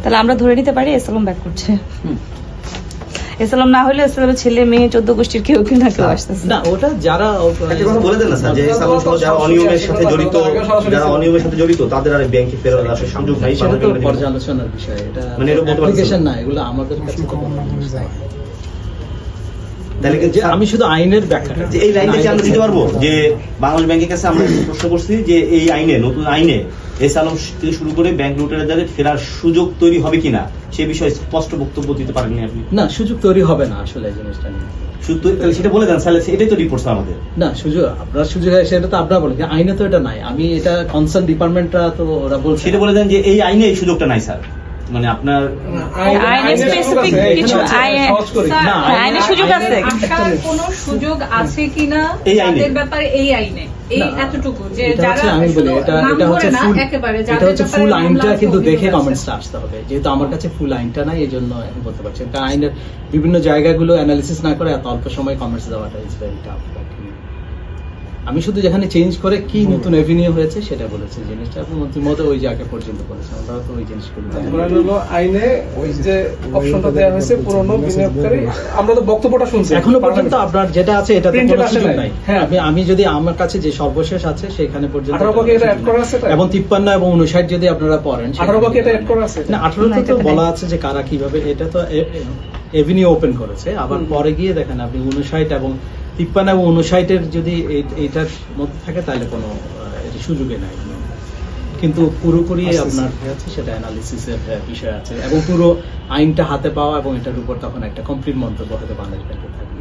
তাহলে আমরা ধরে নিতে পারি এসএলএম ব্যাক করছে। এসএলএম না হলে এসএলএম ছেলে মেয়ে 14 গোষ্ঠীর কেউ না কেউ আসতেছে না, ওটা যারা একটা কথা বলে দেন না স্যার, যে এসএলএম সহ যারা অনিয়মের সাথে জড়িত তাদের আর ব্যাংকে ফেরত আসার সুযোগ নাই। সেটা তো পর্যালোচনার বিষয়, এটা মানে এরকম অ্যাপ্লিকেশন না, এগুলো আমাদের কাছে তো তাহলে কি আমি শুধু আইনের ব্যাখ্যা যে এই লাইনটা কি আমরা দিতে পারবো যে বাংলাদেশ ব্যাংকের কাছে আমরা প্রশ্ন করছি যে এই আইনে, নতুন আইনে এসএলএম থেকে শুরু করে ব্যাংক লুটেরাদের ফেরার সুযোগ তৈরি হবে কিনা সে বিষয়ে স্পষ্ট বক্তব্য দিতে পারেননি আপনি? না, সুযোগ তৈরি হবে না আসলে এই জিনিসটা নিয়ে। সেটা বলে দেন স্যার, এটাই তো রিপোর্ট আমাদের। না, সুযোগ আপনার সুযোগ সেটা তো আপনারা বলেন, আইনে তো এটা নাই। আমি এটা কনসার্ন ডিপার্টমেন্টটা তো ওরা বলছে, সেটা বলে দেন যে এই আইনে এই সুযোগটা নাই স্যার, মানে আপনার আইনে স্পেসিফিক কিছু আইনে সুযোগ আছে, কোন সুযোগ আছে কিনা তাদের ব্যাপারে এই আইনে এই এতটুকু যে যারা আমি বলি এটা হচ্ছে ফুল, একেবারে এটা হচ্ছে ফুল আইনটা কিন্তু দেখে কমেন্টসটা আসতে হবে। যেহেতু আমার কাছে ফুল আইনটা নাই, এই জন্য এখন বলতে পারছি। কারণ আইনের বিভিন্ন জায়গাগুলো অ্যানালিসিস না করে এত অল্প সময় কমেন্টস দেওয়াটা ইজ ভেরি টাফ। আমি শুধু যেখানে চেঞ্জ করে কি নতুন এভিনিউ হয়েছে সেটা বলেছি। জিনিসটা আপনি মন্ত্রীর ওই জায়গা পর্যন্ত বলেছেন, আমরা তো ওই জিনিসগুলো আইনে ওই যে অপশনটা দেওয়া হয়েছে পুরনো বিনিয়োগকারী, আমরা তো বক্তব্যটা শুনছি এখনো পর্যন্ত আপনার যেটা আছে এটা তো কোনো সুযোগ নাই। হ্যাঁ, আমি যদি আমার কাছে যে সর্বশেষ আছে সেখানে পর্যন্ত 18 বাকি এটা অ্যাড করা আছে, এবং 53 এবং 59 যদি আপনারা পড়েন 18 বাকি এটা অ্যাড করা আছে না, 18 তো বলা আছে যে কারা কিভাবে, এটা তো এভিনিউ ওপেন করেছে। আবার পরে গিয়ে দেখেন আপনি 59 এবং 53 এবং 59 যদি এইটার মধ্যে থাকে তাহলে কোনো সুযোগে নাই। কিন্তু পুরোপুরি আপনার আছে সেটা অ্যানালিসিসের বিষয় আছে, এবং পুরো আইনটা হাতে পাওয়া এবং এটার উপর তখন একটা কমপ্লিট মন্তব্য হয়তো বাংলাদেশ ব্যাংকের থাকবে।